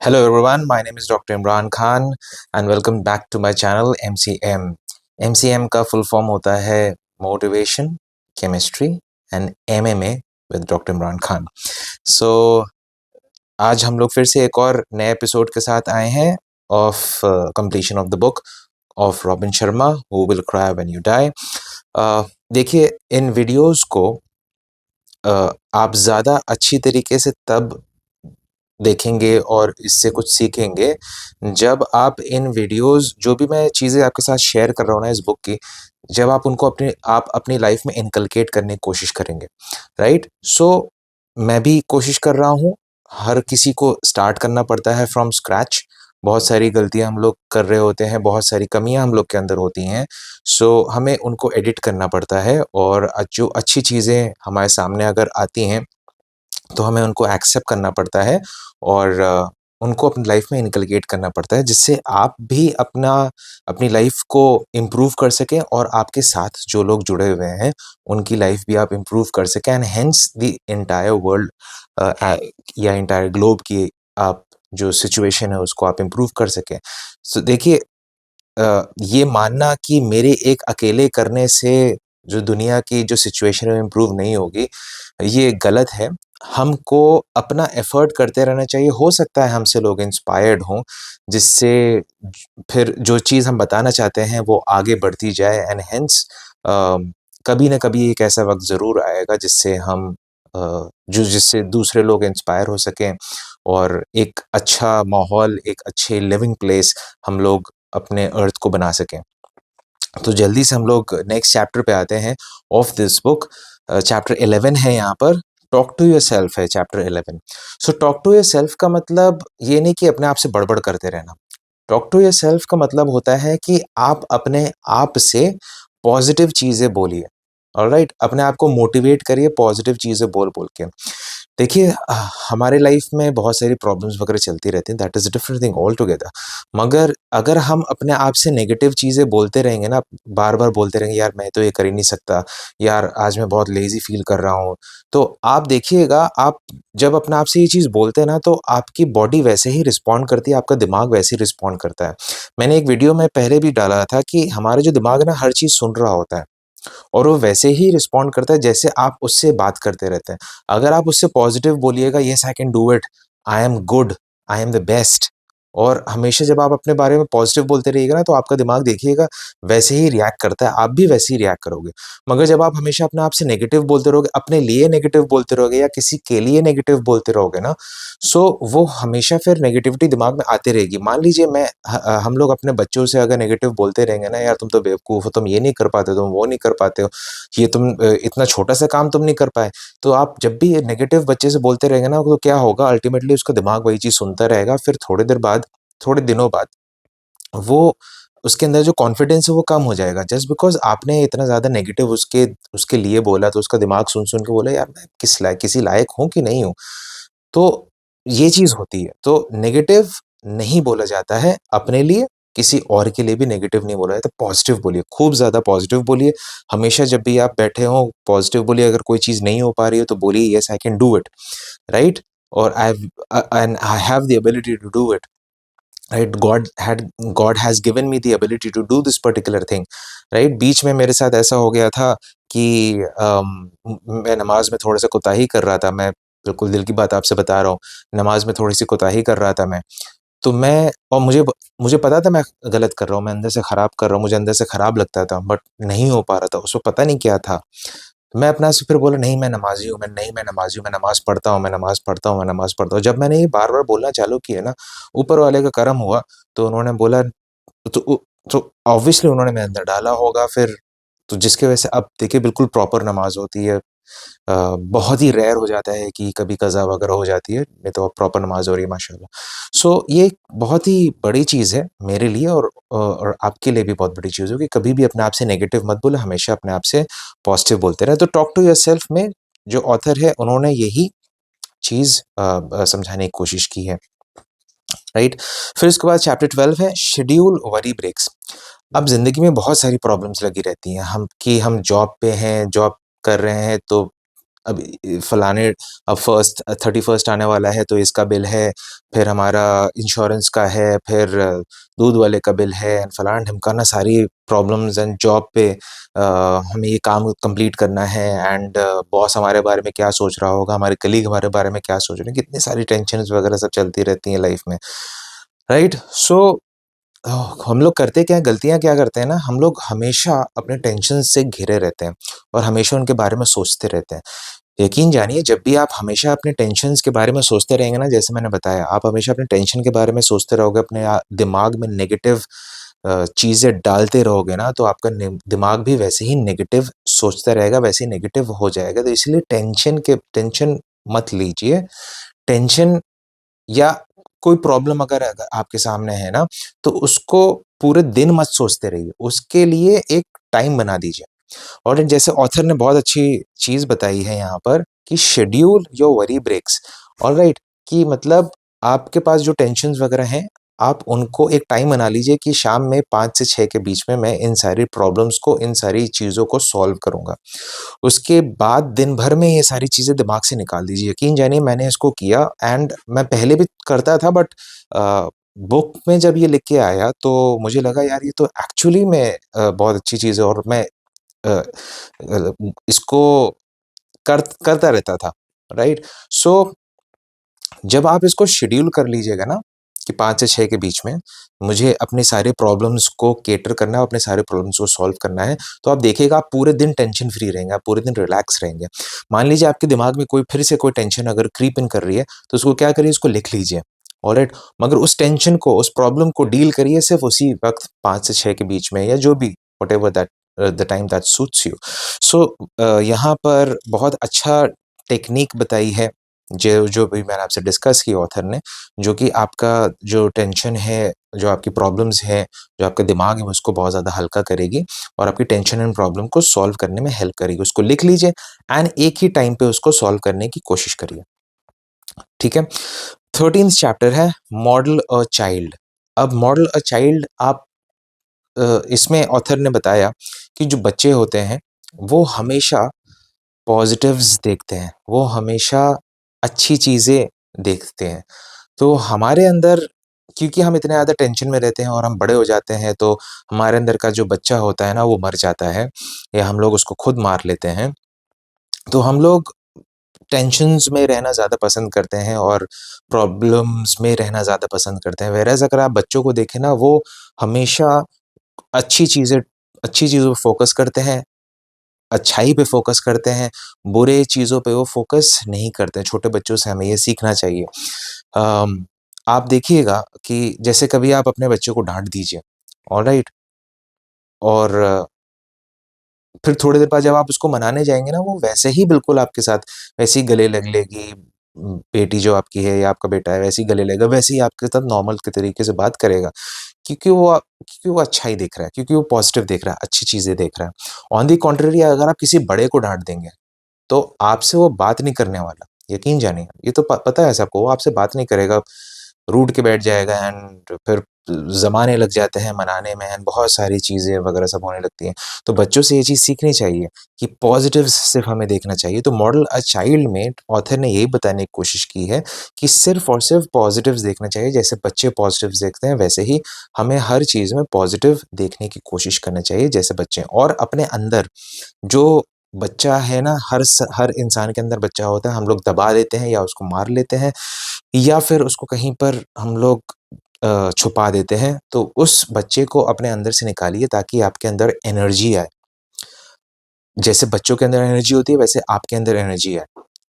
Hello everyone, my name is Dr. Imran Khan and welcome back to my channel MCM. MCM का full form होता है motivation, chemistry and MMA with doctor Imran Khan. So आज हम लोग फिर से एक और नए एपिसोड के साथ आए हैं of completion of the book of Robin Sharma who will cry when you die. देखिए, इन वीडियोस को आप ज़्यादा अच्छी तरीके से तब देखेंगे और इससे कुछ सीखेंगे जब आप इन वीडियोस, जो भी मैं चीज़ें आपके साथ शेयर कर रहा हूँ ना इस बुक की, जब आप उनको अपनी लाइफ में इनकलकेट करने की कोशिश करेंगे, राइट? सो मैं भी कोशिश कर रहा हूँ. हर किसी को स्टार्ट करना पड़ता है फ्रॉम स्क्रैच. बहुत सारी गलतियाँ हम लोग कर रहे होते हैं, बहुत सारी कमियाँ हम लोग के अंदर होती हैं. सो हमें उनको एडिट करना पड़ता है और जो अच्छी चीज़ें हमारे सामने अगर आती हैं तो हमें उनको एक्सेप्ट करना पड़ता है और उनको अपनी लाइफ में इनकलकेट करना पड़ता है, जिससे आप भी अपनी लाइफ को इम्प्रूव कर सकें और आपके साथ जो लोग जुड़े हुए हैं उनकी लाइफ भी आप इम्प्रूव कर सकें and hence the entire world या एंटायर ग्लोब की आप जो सिचुएशन है उसको आप इम्प्रूव कर सकें. सो देखिए, ये मानना कि मेरे एक अकेले करने से जो दुनिया की जो सिचुएशन है इम्प्रूव नहीं होगी, ये गलत है. हमको अपना एफर्ट करते रहना चाहिए. हो सकता है हमसे लोग इंस्पायर्ड हों, जिससे फिर जो चीज़ हम बताना चाहते हैं वो आगे बढ़ती जाए एंड हेंस कभी ना कभी एक ऐसा वक्त ज़रूर आएगा जिससे दूसरे लोग इंस्पायर हो सकें और एक अच्छा माहौल, एक अच्छे लिविंग प्लेस हम लोग अपने अर्थ को बना सकें. तो जल्दी से हम लोग नेक्स्ट चैप्टर पे आते हैं ऑफ दिस बुक. चैप्टर 11 है यहाँ पर. टॉक टू योरसेल्फ है chapter 11. So talk to yourself का मतलब ये नहीं कि अपने आप से बड़बड़ करते रहना. टॉक टू योरसेल्फ का मतलब होता है कि आप अपने आप से पॉजिटिव चीज़ें बोलिए. ऑलराइट, अपने आप को मोटिवेट करिए पॉजिटिव चीज़ें बोल बोल के. देखिए, हमारे लाइफ में बहुत सारी प्रॉब्लम्स वगैरह चलती रहती हैं, that is a different thing all together. मगर अगर हम अपने आप से नेगेटिव चीज़ें बोलते रहेंगे ना, बार-बार बोलते रहेंगे, यार मैं तो ये कर ही नहीं सकता, यार आज मैं बहुत लेज़ी फ़ील कर रहा हूँ, तो आप देखिएगा, आप जब अपने आप से ये चीज़ बोलते हैं ना, तो आपकी बॉडी वैसे ही रिस्पॉन्ड करती है, आपका दिमाग वैसे ही रिस्पॉन्ड करता है. मैंने एक वीडियो में पहले भी डाला था कि हमारा जो दिमाग है ना, हर चीज़ सुन रहा होता है और वो वैसे ही रिस्पॉन्ड करता है जैसे आप उससे बात करते रहते हैं. अगर आप उससे पॉजिटिव बोलिएगा, yes I can do it, I am good, I am the best, और हमेशा जब आप अपने बारे में पॉजिटिव बोलते रहिएगा ना, तो आपका दिमाग देखिएगा वैसे ही रिएक्ट करता है, आप भी वैसे ही रिएक्ट करोगे. मगर जब आप हमेशा अपने आप से नेगेटिव बोलते रहोगे, अपने लिए नेगेटिव बोलते रहोगे या किसी के लिए नेगेटिव बोलते रहोगे ना, सो वो हमेशा फिर नेगेटिविटी दिमाग में आती रहेगी. मान लीजिए हम लोग अपने बच्चों से अगर नेगेटिव बोलते रहेंगे ना, यार तुम तो बेवकूफ़ हो, तुम ये नहीं कर पाते, तुम वो नहीं कर पाते हो, ये तुम इतना छोटा सा काम तुम नहीं कर पाए. तो आप जब भी नेगेटिव बच्चे से बोलते रहेंगे ना, तो क्या होगा, अल्टीमेटली उसका दिमाग वही चीज़ सुनता रहेगा. फिर थोड़े दिनों बाद वो उसके अंदर जो कॉन्फिडेंस है वो कम हो जाएगा, जस्ट बिकॉज़ आपने इतना ज़्यादा नेगेटिव उसके उसके लिए बोला, तो उसका दिमाग सुन-सुन के बोला, यार मैं किसी लायक हूँ कि नहीं हूँ? तो ये चीज़ होती है. तो नेगेटिव नहीं बोला जाता है अपने लिए, किसी और के लिए भी नेगेटिव नहीं बोला जाता. पॉज़िटिव बोलिए, खूब ज़्यादा पॉज़िटिव बोलिए. हमेशा जब भी आप बैठे हों, पॉज़िटिव बोलिए. अगर कोई चीज़ नहीं हो पा रही है तो बोलिए, yes I can do it, right? और I have the ability to do it. Right, God has given me the ability to do this particular thing, right? बीच में मेरे साथ ऐसा हो गया था कि मैं नमाज़ में थोड़ा-सा कोताही कर रहा था. मैं बिल्कुल दिल की बात आपसे बता रहा हूँ. नमाज़ में थोड़ी-सी कोताही कर रहा था मैं. तो मैं और मुझे पता था मैं गलत कर रहा हूँ, मैं अंदर से खराब कर रहा हूँ, मुझे अंदर से खराब लगता था, बट नहीं हो पा रहा था. उसको पता नहीं क्या था. मैं अपने आप से फिर बोला, नहीं मैं नमाज़ी हूँ, मैं नमाज़ी हूँ, मैं नमाज़ पढ़ता हूँ, मैं नमाज़ पढ़ता हूँ, मैं नमाज़ पढ़ता हूँ. जब मैंने ये बार-बार बोलना चालू किया ना, ऊपर वाले का करम हुआ, तो उन्होंने बोला, तो उ तो ऑब्वियसली उन्होंने मेरे अंदर डाला होगा फिर, तो जिसकी वजह से अब देखिए बिल्कुल प्रॉपर नमाज़ होती है. बहुत ही रेयर हो जाता है कि कभी कज़ा वगैरह हो जाती है, नहीं तो अब प्रॉपर नमाज़ हो रही है माशाल्लाह. सो ये एक बहुत ही बड़ी चीज़ है मेरे लिए और आपके लिए भी बहुत बड़ी चीज़ होगी. कभी भी अपने आप से नेगेटिव मत बोलें, हमेशा अपने आप से पॉज़िटिव बोलते रहें. तो टॉक टू योरसेल्फ में जो ऑथर है उन्होंने यही चीज़ समझाने की कोशिश की है, राइट? फिर उसके बाद चैप्टर 12 है शेड्यूल वरी ब्रेक्स. अब ज़िंदगी में बहुत सारी प्रॉब्लम्स लगी रहती हैं, हम जॉब पे हैं, जॉब कर रहे हैं, तो अभी फलाने अब 31st आने वाला है तो इसका बिल है, फिर हमारा इंश्योरेंस का है, फिर दूध वाले का बिल है, एंड फलाना-ढिमकाना सारी प्रॉब्लम्स, एंड जॉब पे हमें ये काम कंप्लीट करना है, एंड बॉस हमारे बारे में क्या सोच रहा होगा, हमारे कलीग हमारे बारे में क्या सोच रहे हैं, कितनी सारी टेंशन्स वगैरह सब चलती रहती हैं लाइफ में, राइट? सो हम लोग करते क्या हैं, गलतियाँ क्या करते हैं ना, हम लोग हमेशा अपने टेंशन से घिरे रहते हैं और हमेशा उनके बारे में सोचते रहते हैं। यकीन जानिए, जब भी आप हमेशा अपने टेंशन्स के बारे में सोचते रहेंगे ना, जैसे मैंने बताया, आप हमेशा अपने टेंशन के बारे में सोचते रहोगे, अपने दिमाग में नेगेटिव चीज़ें डालते रहोगे ना, तो आपका दिमाग भी वैसे ही नेगेटिव सोचता रहेगा, वैसे ही नेगेटिव हो जाएगा। तो इसलिए टेंशन मत लीजिए। टेंशन या कोई प्रॉब्लम अगर आपके सामने है ना, तो उसको पूरे दिन मत सोचते रहिए, उसके लिए एक टाइम बना दीजिए। और जैसे ऑथर ने बहुत अच्छी चीज़ बताई है यहाँ पर कि schedule your worry breaks, alright? कि मतलब आपके पास जो टेंशन्स वगैरह हैं, आप उनको एक टाइम बना लीजिए कि शाम में 5 से 6 के बीच में मैं इन सारी प्रॉब्लम्स को, इन सारी चीज़ों को सॉल्व करूँगा। उसके बाद दिन भर में ये सारी चीज़ें दिमाग से निकाल दीजिए। यकीन जानिए, मैंने इसको किया, एंड मैं पहले भी करता था, बट बुक में जब ये लिख के आया तो मुझे लगा यार ये तो एक्चुअली में बहुत अच्छी चीज़ है, और मैं अ इसको करता रहता था, राइट? सो जब आप इसको शेड्यूल कर लीजिएगा ना कि 5 से 6 के बीच में मुझे अपने सारे प्रॉब्लम्स को कैटर करना है, अपने सारे प्रॉब्लम्स को सॉल्व करना है, तो आप देखिएगा आप पूरे दिन टेंशन फ्री रहेंगे, आप पूरे दिन रिलैक्स रहेंगे। मान लीजिए आपके दिमाग में कोई फिर से कोई टेंशन अगर क्रीप इन कर रही है, तो उसको क्या करिए, उसको लिख लीजिए, ऑलराइट? मगर उस टेंशन को, उस प्रॉब्लम को डील करिए सिर्फ़ उसी वक़्त 5 से 6 के बीच में, या जो भी whatever that the time that suits you. So यहाँ पर बहुत अच्छा टेक्नीक बताई है, जो जो भी मैंने आपसे डिस्कस की ऑथर ने, जो कि आपका जो टेंशन है, जो आपकी प्रॉब्लम्स हैं, जो आपका दिमाग है, उसको बहुत ज़्यादा हल्का करेगी और आपकी टेंशन एंड प्रॉब्लम को सॉल्व करने में हेल्प करेगी। उसको लिख लीजिए, एंड एक ही टाइम पे उसको सॉल्व करने की कोशिश करिए, ठीक है? 13th चैप्टर है मॉडल अ चाइल्ड। अब मॉडल अ चाइल्ड आप इसमें ऑथर ने बताया कि जो बच्चे होते हैं, वो हमेशा पॉज़िटिव्स देखते हैं, वो हमेशा अच्छी चीज़ें देखते हैं। तो हमारे अंदर, क्योंकि हम इतने ज़्यादा टेंशन में रहते हैं और हम बड़े हो जाते हैं, तो हमारे अंदर का जो बच्चा होता है ना, वो मर जाता है, या हम लोग उसको खुद मार लेते हैं। तो हम लोग टेंशन्स में रहना ज़्यादा पसंद करते हैं और प्रॉब्लम्स में रहना ज़्यादा पसंद करते हैं। व्हेयरएज़ अगर आप बच्चों को देखें ना, वो हमेशा अच्छी चीज़ें अच्छी चीज़ों पे फ़ोकस करते हैं, अच्छाई पे फ़ोकस करते हैं, बुरे चीज़ों पे वो फ़ोकस नहीं करते हैं। छोटे बच्चों से हमें ये सीखना चाहिए। अम, आप देखिएगा कि जैसे कभी आप अपने बच्चे को डाँट दीजिए, ऑलराइट? और फिर थोड़ी देर बाद जब आप उसको मनाने जाएँगे ना, वो वैसे ही बिल्कुल आपके साथ वैसे ही गले लग लेगी। बेटी जो आपकी है या आपका बेटा है, वैसे ही गले लगेगा, वैसे ही आपके साथ नॉर्मल के तरीके से बात करेगा। क्योंकि वो अच्छाई देख रहा है, क्योंकि वो पॉज़िटिव देख रहा है, अच्छी चीज़ें देख रहा है। ऑन द कॉन्ट्ररी, अगर आप किसी बड़े को डाँट देंगे, तो आपसे वो बात नहीं करने वाला, यकीन जानिए। ये तो प पता है सबको, वो आपसे बात नहीं करेगा, रूठ के बैठ जाएगा, एंड फिर ज़माने लग जाते हैं मनाने में, एंड बहुत सारी चीज़ें वगैरह सब होने लगती हैं। तो बच्चों से ये चीज़ सीखनी चाहिए कि पॉज़िटिव्स सिर्फ़ हमें देखना चाहिए। तो मॉडल अ चाइल्ड में ऑथर ने यही बताने की कोशिश की है कि सिर्फ़ और सिर्फ़ पॉज़िटिव्स देखना चाहिए। जैसे बच्चे पॉज़िटिव्स देखते हैं, वैसे ही हमें हर चीज़ में पॉज़िटिव देखने की कोशिश करना चाहिए, जैसे बच्चे हैं। और अपने अंदर जो बच्चा है ना, हर इंसान के अंदर बच्चा होता है, हम लोग दबा देते हैं या उसको मार लेते हैं, या फिर उसको कहीं पर हम लोग छुपा देते हैं। तो उस बच्चे को अपने अंदर से निकालिए, ताकि आपके अंदर एनर्जी आए। जैसे बच्चों के अंदर एनर्जी होती है, वैसे आपके अंदर एनर्जी आए,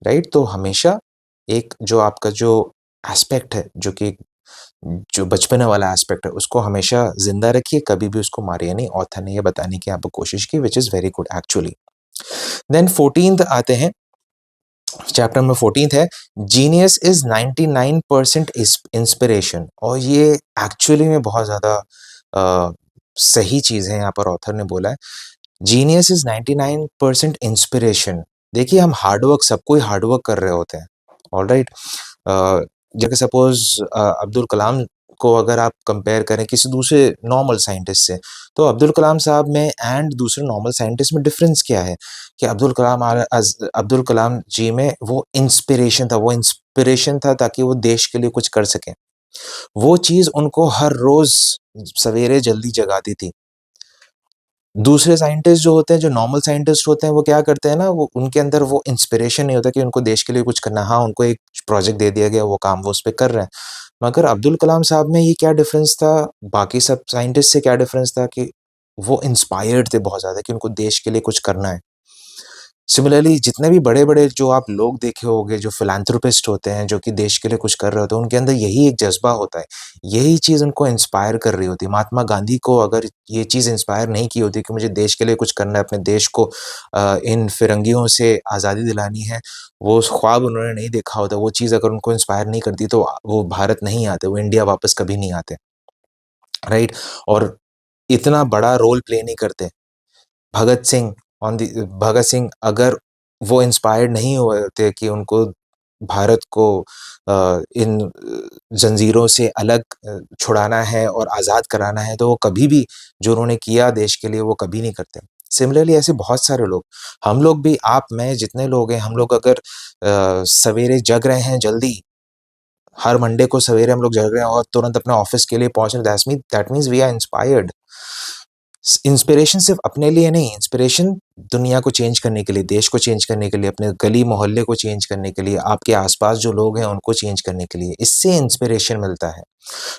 राइट? तो हमेशा एक जो आपका जो एस्पेक्ट है, जो बचपना वाला एस्पेक्ट है, उसको हमेशा ज़िंदा रखिए, कभी भी उसको मारिए नहीं। ऑथर ने ये बताने की यहाँ पे कोशिश की, which is very good actually. Then 14th आते हैं, चैप्टर नंबर 14th है जीनियस इज़ 99% इस इंस्पिरेशन, और ये एक्चुअली में बहुत ज़्यादा सही चीज़ है, यहाँ पर ऑथर ने बोला है। Genius is 99% inspiration. देखिए, हम हार्ड वर्क, सब कोई हार्ड वर्क कर रहे होते हैं, ऑलराइट? जैसे सपोज़ अब्दुल कलाम को अगर आप कंपेयर करें किसी दूसरे नॉर्मल साइंटिस्ट से, तो अब्दुल कलाम साहब में एंड दूसरे नॉर्मल साइंटिस्ट में डिफरेंस क्या है? कि अब्दुल कलाम जी में वो इंस्पिरेशन था ताकि वो देश के लिए कुछ कर सकें। वो चीज़ उनको हर रोज़ सवेरे जल्दी जगाती थी। दूसरे साइंटिस्ट जो होते हैं, जो नॉर्मल साइंटिस्ट होते हैं, वो क्या करते हैं ना, वो उनके अंदर वो इंस्पिरेशन नहीं होता कि उनको देश के लिए कुछ करना है। हाँ, उनको एक प्रोजेक्ट दे दिया गया, वो काम वो उस पे कर रहे हैं। मगर अब्दुल कलाम साहब में ये क्या डिफरेंस था, बाकी सब साइंटिस्ट से क्या डिफरेंस था कि वो इंस्पायर्ड थे बहुत ज़्यादा कि उनको देश के लिए कुछ करना है। सिमिलरली जितने भी बड़े-बड़े जो आप लोग देखे होंगे, जो फिलैंथ्रोपिस्ट होते हैं, जो कि देश के लिए कुछ कर रहे होते हैं, उनके अंदर यही एक जज़्बा होता है। यही चीज़ उनको इंस्पायर कर रही होती है। महात्मा गांधी को अगर ये चीज़ इंस्पायर नहीं की होती कि मुझे देश के लिए कुछ करना है, अपने देश को इन फिरंगियों से आज़ादी दिलानी है, वो उस ख्वाब उन्होंने नहीं देखा होता, वो चीज़ अगर उनको इंस्पायर नहीं करती, तो वो भारत नहीं आते, वो इंडिया वापस कभी नहीं आते, राइट? और इतना बड़ा रोल प्ले नहीं करते। भगत सिंह भगत सिंह अगर वो इंस्पायर्ड नहीं हुए होते कि उनको भारत को इन ज़ंजीरों से अलग छुड़ाना है और आज़ाद कराना है, तो वो कभी भी जो उन्होंने किया देश के लिए, वो कभी नहीं करते। सिमिलरली ऐसे बहुत सारे लोग, हम लोग भी, आप, मैं, जितने लोग हैं, हम लोग अगर सवेरे जग रहे हैं जल्दी, हर मंडे को सवेरे हम लोग जग रहे हैं और तुरंत अपने ऑफ़िस के लिए पहुँच रहे हैं, that means we are inspired. Inspiration सिर्फ अपने लिए नहीं, इंस्पिरेशन दुनिया को चेंज करने के लिए, देश को चेंज करने के लिए, अपने गली मोहल्ले को चेंज करने के लिए, आपके आसपास जो लोग हैं उनको चेंज करने के लिए, इससे इंस्पिरेशन मिलता है।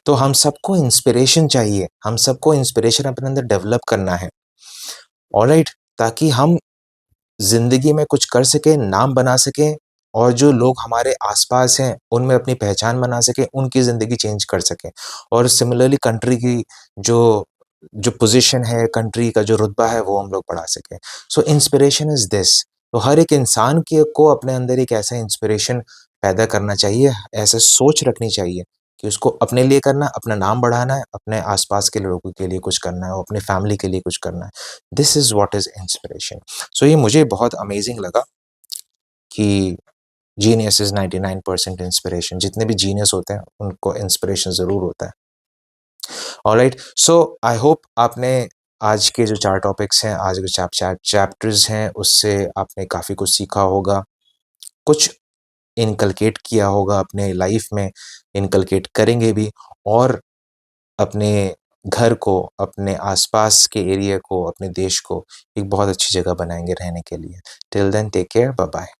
तो हम सबको इंस्पिरेशन चाहिए, हम सबको इंस्पिरेशन अपने अंदर डेवलप करना है, ऑलराइट? ताकि हम ज़िंदगी में कुछ कर सकें, नाम बना सकें और जो लोग हमारे आस-पास हैं, उनमें अपनी पहचान बना सकें, उनकी ज़िंदगी चेंज कर सकें। और सिमिलरली कंट्री की जो जो पोज़ीशन है, कंट्री का जो रुतबा है, वो हम लोग बढ़ा सकें। सो इंस्पिरेशन इज़ दिस। तो हर एक इंसान के को अपने अंदर एक ऐसा इंस्पिरेशन पैदा करना चाहिए, ऐसा सोच रखनी चाहिए कि उसको अपने लिए करना है, अपना नाम बढ़ाना है, अपने आस-पास के लोगों के लिए कुछ करना है और अपनी फैमिली के लिए कुछ करना है। This is what is inspiration. So ये मुझे बहुत अमेज़िंग लगा कि जीनियस इज़ 99% इंस्पिरेशन। जितने भी जीनियस होते हैं, उनको इंस्पिरेशन ज़रूर होता है। ऑलराइट, सो आई होप आपने आज के जो 4 टॉपिक्स हैं, आज के चैप्टर्स हैं, उससे आपने काफ़ी कुछ सीखा होगा, कुछ इनकलकेट किया होगा अपने लाइफ़ में, इनकलकेट करेंगे भी और अपने घर को, अपने आस-पास के एरिया को, अपने देश को एक बहुत अच्छी जगह बनाएँगे रहने के लिए। Till then take care, bye bye.